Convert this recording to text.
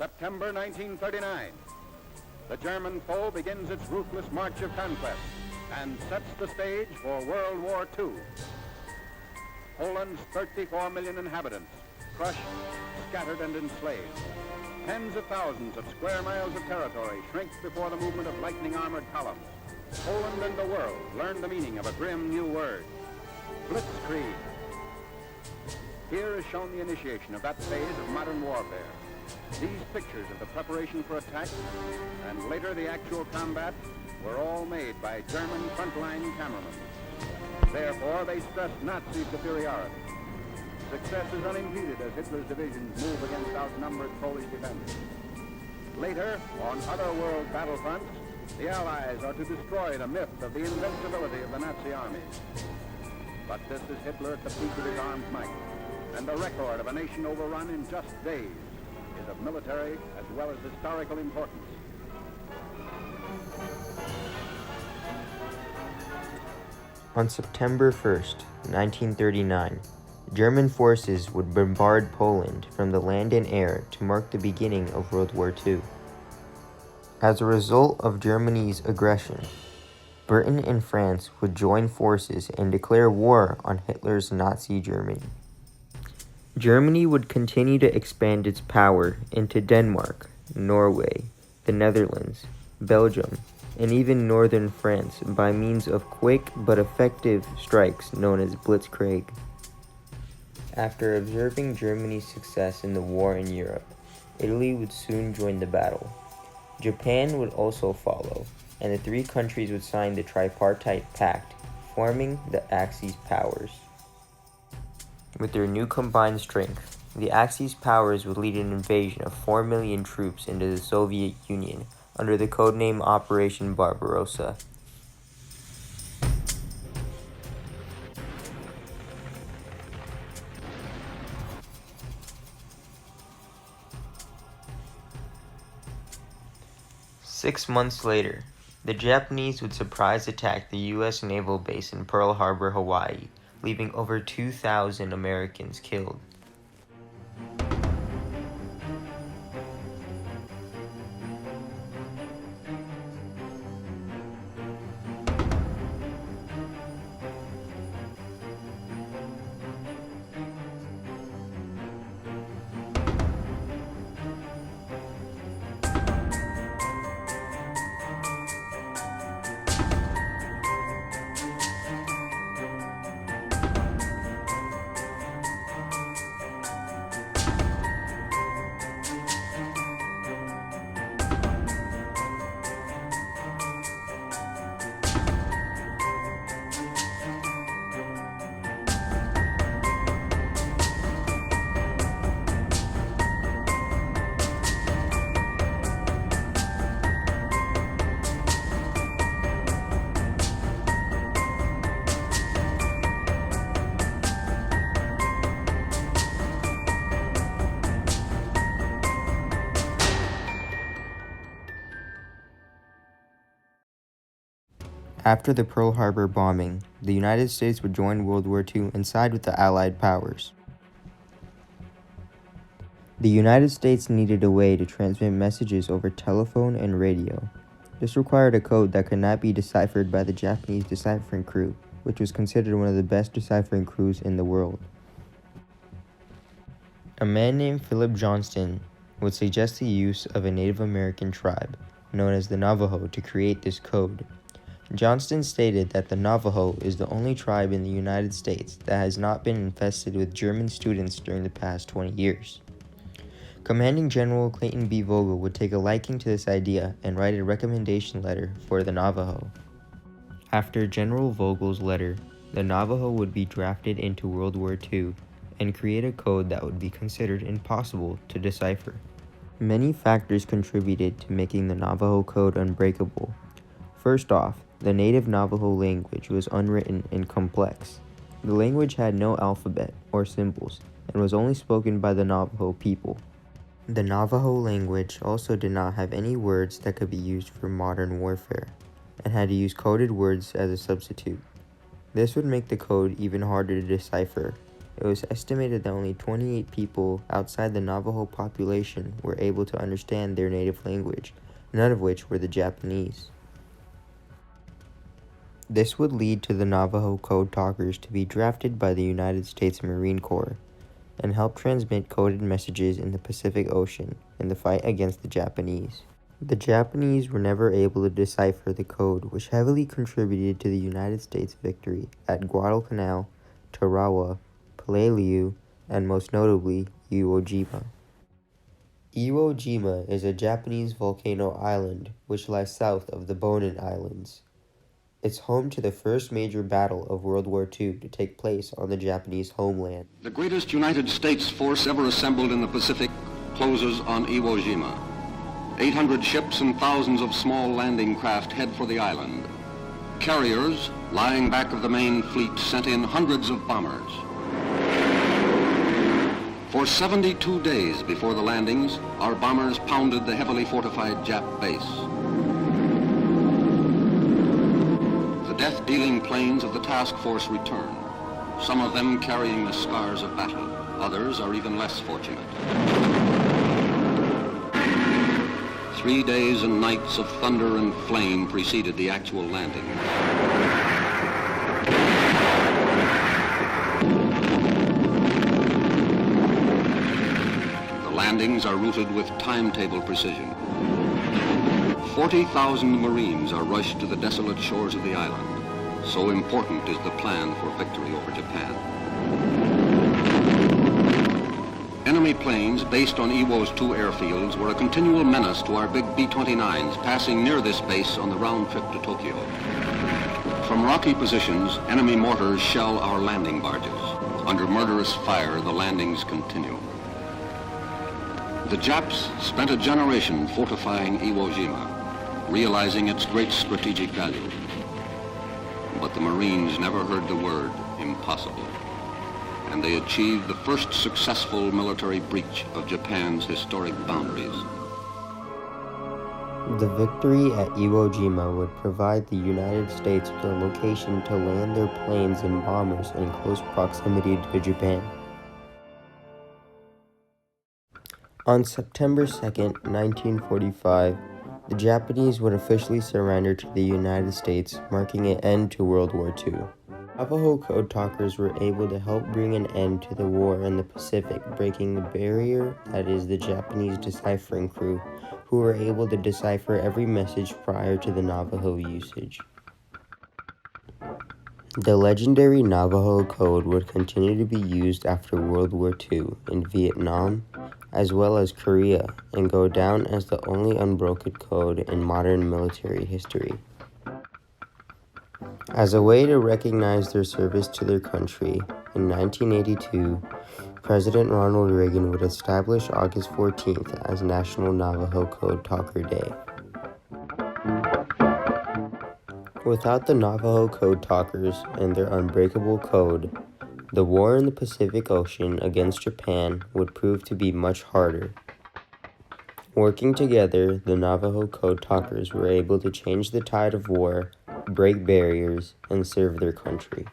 September 1939. The German foe begins its ruthless march of conquest and sets the stage for World War II. Poland's 34 million inhabitants, crushed, scattered, and enslaved. Tens of thousands of square miles of territory shrink before the movement of lightning armored columns. Poland and the world learn the meaning of a grim new word, blitzkrieg. Here is shown the initiation of that phase of modern warfare. These pictures of the preparation for attack and later the actual combat were all made by German frontline cameramen. Therefore, they stress Nazi superiority. Success is unimpeded as Hitler's divisions move against outnumbered Polish defenders. Later, on other world battlefronts, the Allies are to destroy the myth of the invincibility of the Nazi army. But this is Hitler at the peak of his armed might, and the record of a nation overrun in just days is of military as well as historical importance. On September 1st, 1939, German forces would bombard Poland from the land and air to mark the beginning of World War II. As a result of Germany's aggression, Britain and France would join forces and declare war on Hitler's Nazi Germany. Germany would continue to expand its power into Denmark, Norway, the Netherlands, Belgium, and even northern France by means of quick but effective strikes known as blitzkrieg. After observing Germany's success in the war in Europe, Italy would soon join the battle. Japan would also follow, and the three countries would sign the Tripartite Pact, forming the Axis powers. With their new combined strength, the Axis powers would lead an invasion of 4 million troops into the Soviet Union under the codename Operation Barbarossa. Six months later, the Japanese would surprise attack the U.S. naval base in Pearl Harbor, Hawaii, leaving over 2,000 Americans killed. After the Pearl Harbor bombing, the United States would join World War II and side with the Allied powers. The United States needed a way to transmit messages over telephone and radio. This required a code that could not be deciphered by the Japanese deciphering crew, which was considered one of the best deciphering crews in the world. A man named Philip Johnston would suggest the use of a Native American tribe, known as the Navajo, to create this code. Johnston stated that the Navajo is the only tribe in the United States that has not been infested with German students during the past 20 years. Commanding General Clayton B. Vogel would take a liking to this idea and write a recommendation letter for the Navajo. After General Vogel's letter, the Navajo would be drafted into World War II and create a code that would be considered impossible to decipher. Many factors contributed to making the Navajo code unbreakable. First off, the native Navajo language was unwritten and complex. The language had no alphabet or symbols and was only spoken by the Navajo people. The Navajo language also did not have any words that could be used for modern warfare, and had to use coded words as a substitute. This would make the code even harder to decipher. It was estimated that only 28 people outside the Navajo population were able to understand their native language, none of which were the Japanese. This would lead to the Navajo code talkers to be drafted by the United States Marine Corps and help transmit coded messages in the Pacific Ocean in the fight against the Japanese. The Japanese were never able to decipher the code, which heavily contributed to the United States victory at Guadalcanal, Tarawa, Peleliu, and most notably, Iwo Jima. Iwo Jima is a Japanese volcano island which lies south of the Bonin Islands. It's home to the first major battle of World War II to take place on the Japanese homeland. The greatest United States force ever assembled in the Pacific closes on Iwo Jima. 800 ships and thousands of small landing craft head for the island. Carriers, lying back of the main fleet, sent in hundreds of bombers. For 72 days before the landings, our bombers pounded the heavily fortified Jap base. The death-dealing planes of the task force return, some of them carrying the scars of battle. Others are even less fortunate. 3 days and nights of thunder and flame preceded the actual landing. The landings are routed with timetable precision. 40,000 Marines are rushed to the desolate shores of the island. So important is the plan for victory over Japan. Enemy planes based on Iwo's 2 airfields were a continual menace to our big B-29s passing near this base on the round trip to Tokyo. From rocky positions, enemy mortars shell our landing barges. Under murderous fire, the landings continue. The Japs spent a generation fortifying Iwo Jima, realizing its great strategic value. But the Marines never heard the word impossible, and they achieved the first successful military breach of Japan's historic boundaries. The victory at Iwo Jima would provide the United States with a location to land their planes and bombers in close proximity to Japan. On September 2nd, 1945, the Japanese would officially surrender to the United States, marking an end to World War II. Navajo code talkers were able to help bring an end to the war in the Pacific, breaking the barrier that is the Japanese deciphering crew, who were able to decipher every message prior to the Navajo usage. The legendary Navajo code would continue to be used after World War II in Vietnam, as well as Korea, and go down as the only unbroken code in modern military history. As a way to recognize their service to their country, in 1982, President Ronald Reagan would establish August 14th as National Navajo Code Talker Day. Without the Navajo code talkers and their unbreakable code, the war in the Pacific Ocean against Japan would prove to be much harder. Working together, the Navajo code talkers were able to change the tide of war, break barriers, and serve their country.